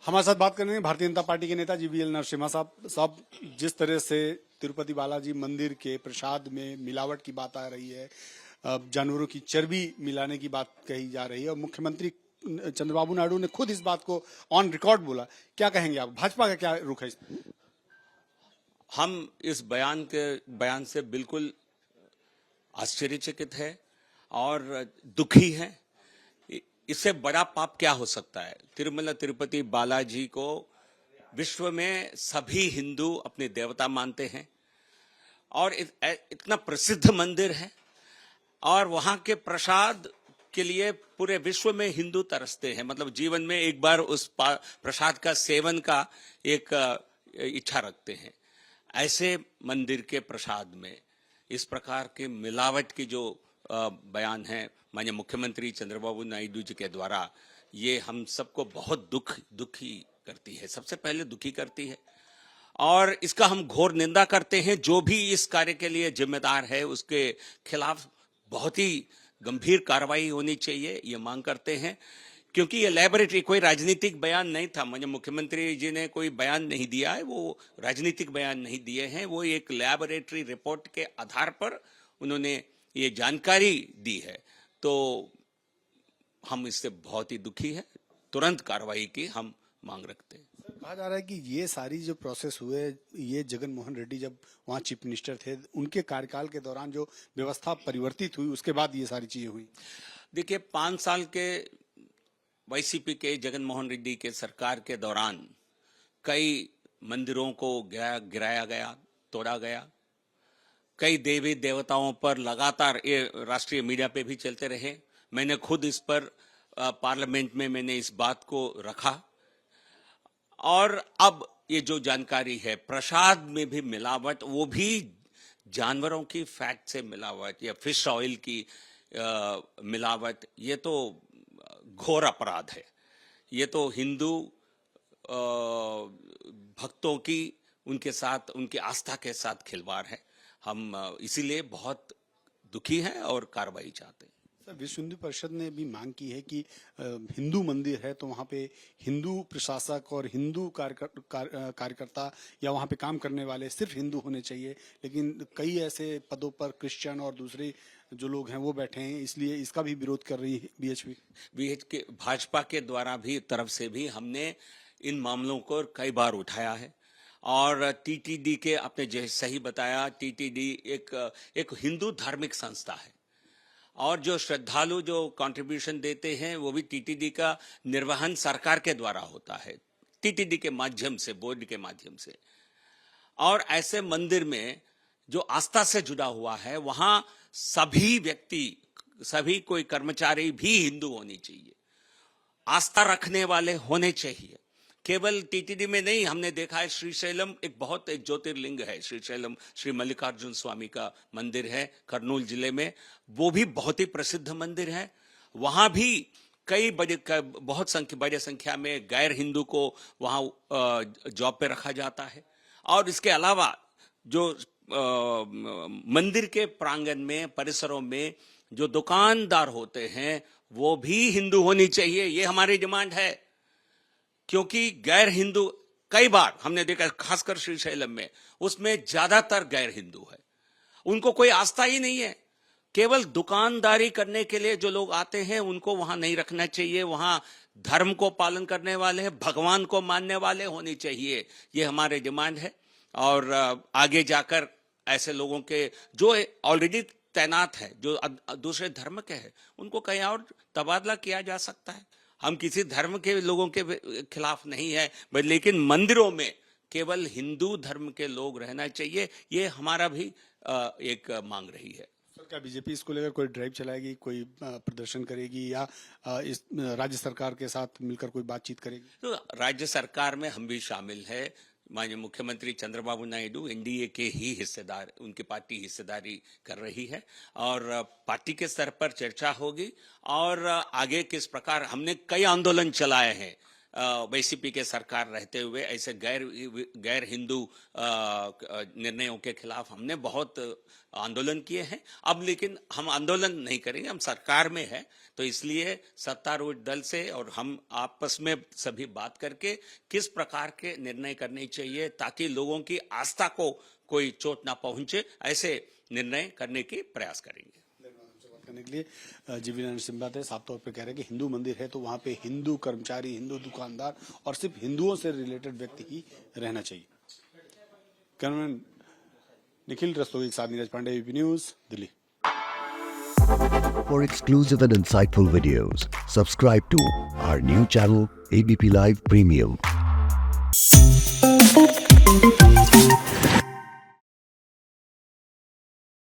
हमारे साथ बात करने भारतीय जनता पार्टी के नेता जी वीएल नरसिम्हा साहब जिस तरह से तिरुपति बालाजी मंदिर के प्रसाद में मिलावट की बात आ रही है, जानवरों की चर्बी मिलाने की बात कही जा रही है और मुख्यमंत्री चंद्रबाबू नायडू ने खुद इस बात को ऑन रिकॉर्ड बोला, क्या कहेंगे आप? भाजपा का क्या रुख है? हम इस बयान से बिल्कुल आश्चर्यचकित है और दुखी हैं। इससे बड़ा पाप क्या हो सकता है? तिरुमला तिरुपति बालाजी को विश्व में सभी हिंदू अपने देवता मानते हैं और इतना प्रसिद्ध मंदिर है और वहां के प्रसाद के लिए पूरे विश्व में हिंदू तरसते हैं। मतलब जीवन में एक बार उस प्रसाद का सेवन का एक इच्छा रखते हैं। ऐसे मंदिर के प्रसाद में इस प्रकार के मिलावट की जो बयान है माननीय मुख्यमंत्री चंद्रबाबू नायडू जी के द्वारा, ये हम सबको बहुत दुखी करती है। सबसे पहले दुखी करती है और इसका हम घोर निंदा करते हैं। जो भी इस कार्य के लिए जिम्मेदार है उसके खिलाफ बहुत ही गंभीर कार्रवाई होनी चाहिए, ये मांग करते हैं। क्योंकि ये लैबोरेटरी कोई राजनीतिक बयान नहीं था। माननीय मुख्यमंत्री जी ने कोई बयान नहीं दिया है, वो राजनीतिक बयान नहीं दिए हैं। वो एक लैबोरेटरी रिपोर्ट के आधार पर उन्होंने ये जानकारी दी है। तो हम इससे बहुत ही दुखी है। तुरंत कार्रवाई की हम मांग रखते हैं। कहा जा रहा है कि ये सारी जो प्रोसेस हुए, ये जगन मोहन रेड्डी जब वहाँ चीफ मिनिस्टर थे, उनके कार्यकाल के दौरान जो व्यवस्था परिवर्तित हुई, उसके बाद ये सारी चीजें हुई। देखिए, 5 साल के वाईसीपी के जगन मोहन रेड्डी के सरकार के दौरान कई मंदिरों को गिराया गया, तोड़ा गया। कई देवी देवताओं पर लगातार ये राष्ट्रीय मीडिया पे भी चलते रहे। मैंने खुद इस पर पार्लियामेंट में मैंने इस बात को रखा। और अब ये जो जानकारी है प्रसाद में भी मिलावट, वो भी जानवरों की फैट से मिलावट या फिश ऑयल की मिलावट, ये तो घोर अपराध है। ये तो हिंदू भक्तों की उनके साथ, उनकी आस्था के साथ खिलवाड़ है। हम इसीलिए बहुत दुखी हैं और कार्रवाई चाहते हैं। सर, विश्व हिंदू परिषद ने भी मांग की है कि हिंदू मंदिर है तो वहाँ पे हिंदू प्रशासक और हिंदू कार्यकर्ता या वहाँ पे काम करने वाले सिर्फ हिंदू होने चाहिए, लेकिन कई ऐसे पदों पर क्रिश्चियन और दूसरे जो लोग हैं वो बैठे हैं, इसलिए इसका भी विरोध कर रही है बीएचपी। भाजपा के द्वारा भी तरफ से भी हमने इन मामलों को कई बार उठाया है। और टीटीडी के, आपने सही बताया, टीटीडी एक हिंदू धार्मिक संस्था है और जो श्रद्धालु जो कंट्रीब्यूशन देते हैं वो भी टीटीडी का निर्वहन सरकार के द्वारा होता है, टीटीडी के माध्यम से, बोर्ड के माध्यम से। और ऐसे मंदिर में जो आस्था से जुड़ा हुआ है, वहां सभी व्यक्ति, सभी कोई कर्मचारी भी हिंदू होनी चाहिए, आस्था रखने वाले होने चाहिए। केवल टीटीडी में नहीं, हमने देखा है श्रीशैलम एक ज्योतिर्लिंग है। श्रीशैलम श्री मल्लिकार्जुन स्वामी का मंदिर है कर्नूल जिले में, वो भी बहुत ही प्रसिद्ध मंदिर है। वहां भी कई बड़े संख्या में गैर हिंदू को वहां जॉब पे रखा जाता है। और इसके अलावा जो मंदिर के प्रांगण में, परिसरों में जो दुकानदार होते हैं वो भी हिंदू होनी चाहिए, ये हमारी डिमांड है। क्योंकि गैर हिंदू कई बार हमने देखा, खासकर श्रीशैलम में, उसमें ज्यादातर गैर हिंदू है, उनको कोई आस्था ही नहीं है। केवल दुकानदारी करने के लिए जो लोग आते हैं उनको वहां नहीं रखना चाहिए। वहां धर्म को पालन करने वाले हैं, भगवान को मानने वाले होने चाहिए, ये हमारे डिमांड है। और आगे जाकर ऐसे लोगों के जो ऑलरेडी तैनात है, जो दूसरे धर्म के हैं, उनको कहीं और तबादला किया जा सकता है। हम किसी धर्म के लोगों के खिलाफ नहीं है, लेकिन मंदिरों में केवल हिंदू धर्म के लोग रहना चाहिए, ये हमारा भी एक मांग रही है। सर, क्या बीजेपी इसको लेकर कोई ड्राइव चलाएगी, कोई प्रदर्शन करेगी या इस राज्य सरकार के साथ मिलकर कोई बातचीत करेगी? तो राज्य सरकार में हम भी शामिल है। माननीय मुख्यमंत्री चंद्रबाबू नायडू एनडीए के ही हिस्सेदार, उनकी पार्टी हिस्सेदारी कर रही है और पार्टी के स्तर पर चर्चा होगी। और आगे किस प्रकार, हमने कई आंदोलन चलाए हैं बीजेपी के सरकार रहते हुए ऐसे गैर हिंदू निर्णयों के खिलाफ हमने बहुत आंदोलन किए हैं। अब लेकिन हम आंदोलन नहीं करेंगे, हम सरकार में है, तो इसलिए सत्तारूढ़ दल से और हम आपस में सभी बात करके किस प्रकार के निर्णय करने चाहिए ताकि लोगों की आस्था को कोई चोट ना पहुंचे, ऐसे निर्णय करने की प्रयास करेंगे। करने के लिए जीवी नरसिम्हा बात है, साफ तौर पे कह रहे हैं कि हिंदू मंदिर है तो वहां पे हिंदू कर्मचारी, हिंदू दुकानदार और सिर्फ हिंदुओं से रिलेटेड व्यक्ति ही रहना चाहिए। कैमरामैन निखिल रस्तोगी के साथ Neeraj Pandey, ABP news, Delhi. For exclusive and insightful videos, subscribe to our new channel ABP Live Premium.